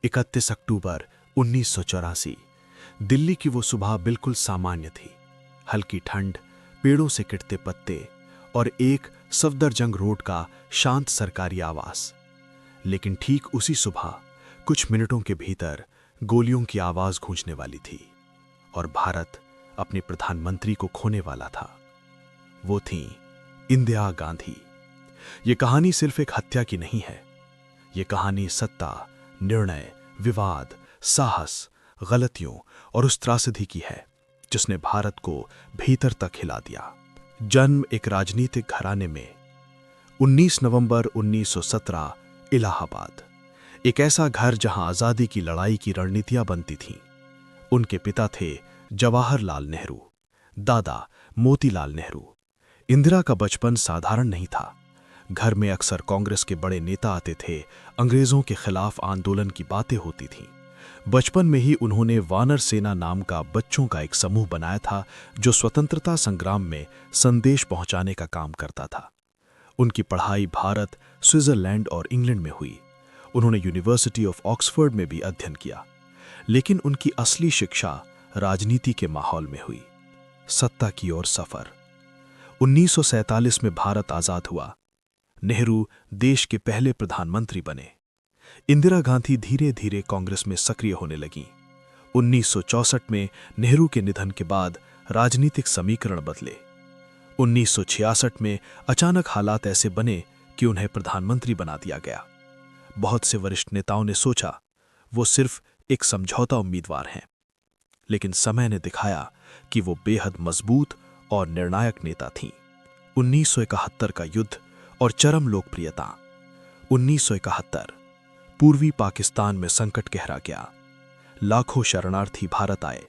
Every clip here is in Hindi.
31 अक्टूबर 1984। दिल्ली की वो सुबह बिल्कुल सामान्य थी। हल्की ठंड, पेड़ों से गिरते पत्ते और एक सफदरजंग रोड का शांत सरकारी आवास। लेकिन ठीक उसी सुबह कुछ मिनटों के भीतर गोलियों की आवाज गूंजने वाली थी और भारत अपने प्रधानमंत्री को खोने वाला था। वो थीं इंदिरा गांधी। ये कहानी सिर्फ एक हत्या की नहीं है। ये कहानी सत्ता, निर्णय, विवाद, साहस, गलतियों और उस त्रासदी की है जिसने भारत को भीतर तक हिला दिया। जन्म एक राजनीतिक घराने में, 19 नवंबर 1917, इलाहाबाद। एक ऐसा घर जहां आजादी की लड़ाई की रणनीतियां बनती थीं। उनके पिता थे जवाहरलाल नेहरू, दादा मोतीलाल नेहरू। इंदिरा का बचपन साधारण नहीं था। घर में अक्सर कांग्रेस के बड़े नेता आते थे, अंग्रेजों के खिलाफ आंदोलन की बातें होती थीं। बचपन में ही उन्होंने वानर सेना नाम का बच्चों का एक समूह बनाया था जो स्वतंत्रता संग्राम में संदेश पहुंचाने का काम करता था। उनकी पढ़ाई भारत, स्विट्जरलैंड और इंग्लैंड में हुई। उन्होंने यूनिवर्सिटी ऑफ ऑक्सफोर्ड में भी अध्ययन किया। लेकिन उनकी असली शिक्षा राजनीति के माहौल में हुई। सत्ता की ओर सफर। 1947 में भारत आजाद हुआ। नेहरू देश के पहले प्रधानमंत्री बने। इंदिरा गांधी धीरे धीरे कांग्रेस में सक्रिय होने लगीं। 1964 में नेहरू के निधन के बाद राजनीतिक समीकरण बदले। 1966 में अचानक हालात ऐसे बने कि उन्हें प्रधानमंत्री बना दिया गया। बहुत से वरिष्ठ नेताओं ने सोचा वो सिर्फ एक समझौता उम्मीदवार हैं, लेकिन समय ने दिखाया कि वो बेहद मजबूत और निर्णायक नेता थीं। 1971 का युद्ध और चरम लोकप्रियता। 1971 पूर्वी पाकिस्तान में संकट गहरा गया। लाखों शरणार्थी भारत आए।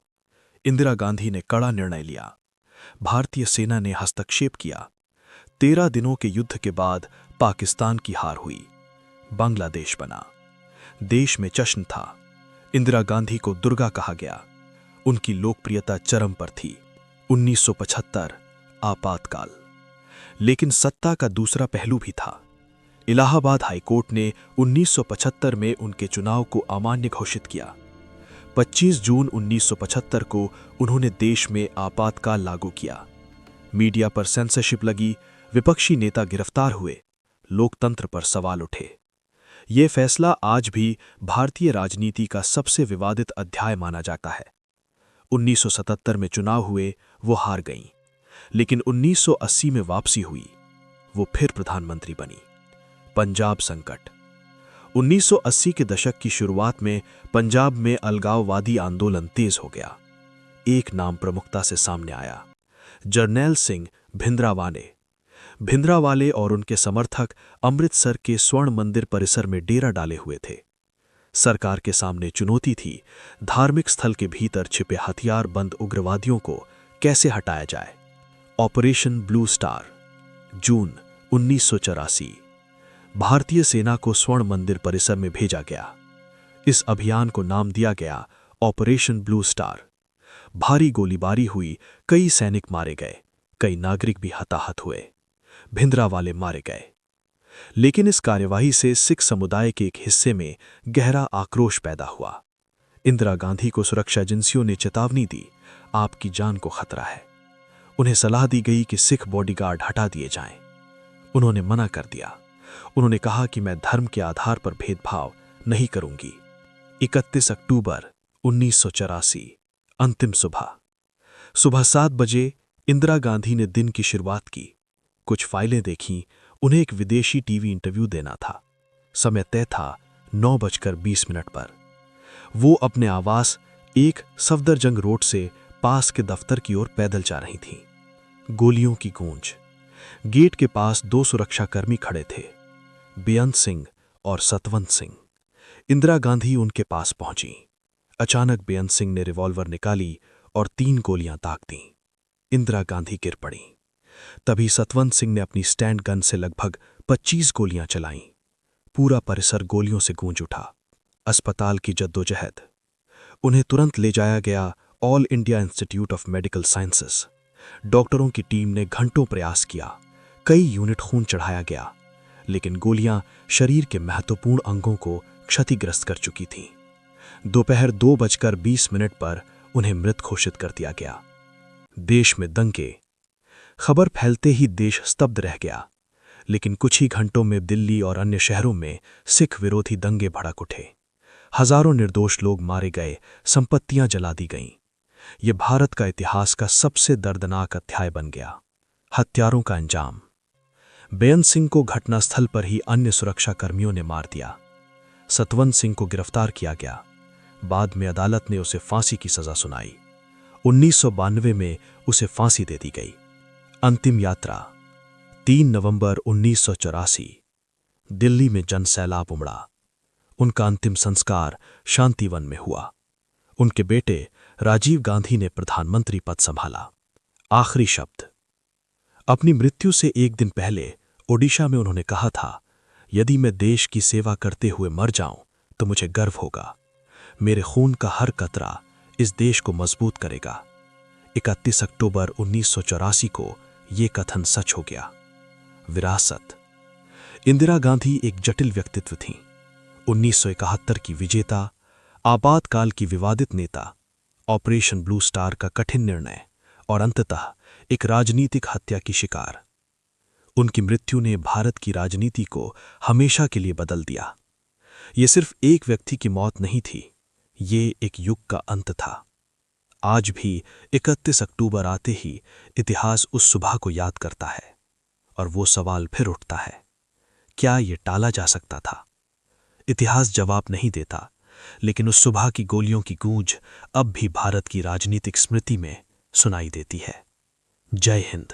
इंदिरा गांधी ने कड़ा निर्णय लिया। भारतीय सेना ने हस्तक्षेप किया। 13 दिनों के युद्ध के बाद पाकिस्तान की हार हुई। बांग्लादेश बना। देश में जश्न था। इंदिरा गांधी को दुर्गा कहा गया। उनकी लोकप्रियता चरम पर थी। 1975 आपातकाल। लेकिन सत्ता का दूसरा पहलू भी था। इलाहाबाद हाईकोर्ट ने 1975 में उनके चुनाव को अमान्य घोषित किया। 25 जून 1975 को उन्होंने देश में आपातकाल लागू किया। मीडिया पर सेंसरशिप लगी, विपक्षी नेता गिरफ्तार हुए, लोकतंत्र पर सवाल उठे। ये फैसला आज भी भारतीय राजनीति का सबसे विवादित अध्याय माना जाता है। 1977 में चुनाव हुए, वो हार गईं। लेकिन 1980 में वापसी हुई, वो फिर प्रधानमंत्री बनी। पंजाब संकट। 1980 के दशक की शुरुआत में पंजाब में अलगाववादी आंदोलन तेज हो गया। एक नाम प्रमुखता से सामने आया, जरनैल सिंह भिंद्रावाले। भिंद्रावाले और उनके समर्थक अमृतसर के स्वर्ण मंदिर परिसर में डेरा डाले हुए थे। सरकार के सामने चुनौती थी, धार्मिक स्थल के भीतर छिपे हथियारबंद उग्रवादियों को कैसे हटाया जाए। Operation blue star. जून 1984 भारतीय सेना को स्वर्ण मंदिर परिसर में भेजा गया। इस अभियान को नाम दिया गया ऑपरेशन ब्लू स्टार। भारी गोलीबारी हुई, कई सैनिक मारे गए, कई नागरिक भी हताहत हुए, भिंद्रावाले मारे गए। लेकिन इस कार्यवाही से सिख समुदाय के एक हिस्से में गहरा आक्रोश पैदा हुआ। इंदिरा गांधी को सुरक्षा एजेंसियों ने चेतावनी दी, आपकी जान को खतरा है। उन्हें सलाह दी गई कि सिख बॉडीगार्ड हटा दिए जाएं। उन्होंने मना कर दिया। उन्होंने कहा कि मैं धर्म के आधार पर भेदभाव नहीं करूंगी। 31 अक्टूबर 1984 अंतिम सुबह 7 बजे इंदिरा गांधी ने दिन की शुरुआत की। कुछ फाइलें देखीं, उन्हें एक विदेशी टीवी इंटरव्यू देना था। समय तय था 9:20 पर। वो अपने आवास एक सफदरजंग रोड से पास के दफ्तर की ओर पैदल जा रही थीं। गोलियों की गूंज। गेट के पास 2 सुरक्षाकर्मी खड़े थे, बेअंत सिंह और सतवंत सिंह। इंदिरा गांधी उनके पास पहुंची। अचानक बेअंत सिंह ने रिवॉल्वर निकाली और 3 गोलियां दाग दीं। इंदिरा गांधी गिर पड़ी। तभी सतवंत सिंह ने अपनी स्टैंड गन से लगभग 25 गोलियां चलाईं। पूरा परिसर गोलियों से गूंज उठा। अस्पताल की जद्दोजहद। उन्हें तुरंत ले जाया गया all India institute of medical sciences. डॉक्टरों की टीम ने घंटों प्रयास किया, कई यूनिट खून चढ़ाया गया, लेकिन गोलियां शरीर के महत्वपूर्ण अंगों को क्षतिग्रस्त कर चुकी थीं। दोपहर 2:20 पर उन्हें मृत घोषित कर दिया गया। देश में दंगे। खबर फैलते ही देश स्तब्ध रह गया, लेकिन कुछ ही घंटों में दिल्ली और अन्य शहरों में सिख विरोधी दंगे भड़क उठे। हजारों निर्दोष लोग मारे गए, संपत्तियां जला दी गईं। ये भारत का इतिहास का सबसे दर्दनाक अध्याय बन गया। हत्यारों का अंजाम। बेअंत सिंह को घटनास्थल पर ही अन्य सुरक्षा कर्मियों ने मार दिया। सतवंत सिंह को गिरफ्तार किया गया। बाद में अदालत ने उसे फांसी की सजा सुनाई। 1992 में उसे फांसी दे दी गई। अंतिम यात्रा 3 नवंबर 1984। दिल्ली में जनसैलाब उमड़ा। उनका अंतिम संस्कार शांतिवन में हुआ। उनके बेटे राजीव गांधी ने प्रधानमंत्री पद संभाला। आखिरी शब्द। अपनी मृत्यु से एक दिन पहले ओडिशा में उन्होंने कहा था, यदि मैं देश की सेवा करते हुए मर जाऊं तो मुझे गर्व होगा। मेरे खून का हर कतरा इस देश को मजबूत करेगा। 31 अक्टूबर 1984 को यह कथन सच हो गया। विरासत। इंदिरा गांधी एक जटिल व्यक्तित्व थीं। 1971 की विजेता, आपातकाल की विवादित नेता, ऑपरेशन ब्लू स्टार का कठिन निर्णय और अंततः एक राजनीतिक हत्या की शिकार। उनकी मृत्यु ने भारत की राजनीति को हमेशा के लिए बदल दिया। ये सिर्फ एक व्यक्ति की मौत नहीं थी, ये एक युग का अंत था। आज भी 31 अक्टूबर आते ही इतिहास उस सुबह को याद करता है और वो सवाल फिर उठता है, क्या ये टाला जा सकता था? इतिहास जवाब नहीं देता, लेकिन उस सुबह की गोलियों की गूंज अब भी भारत की राजनीतिक स्मृति में सुनाई देती है। जय हिंद।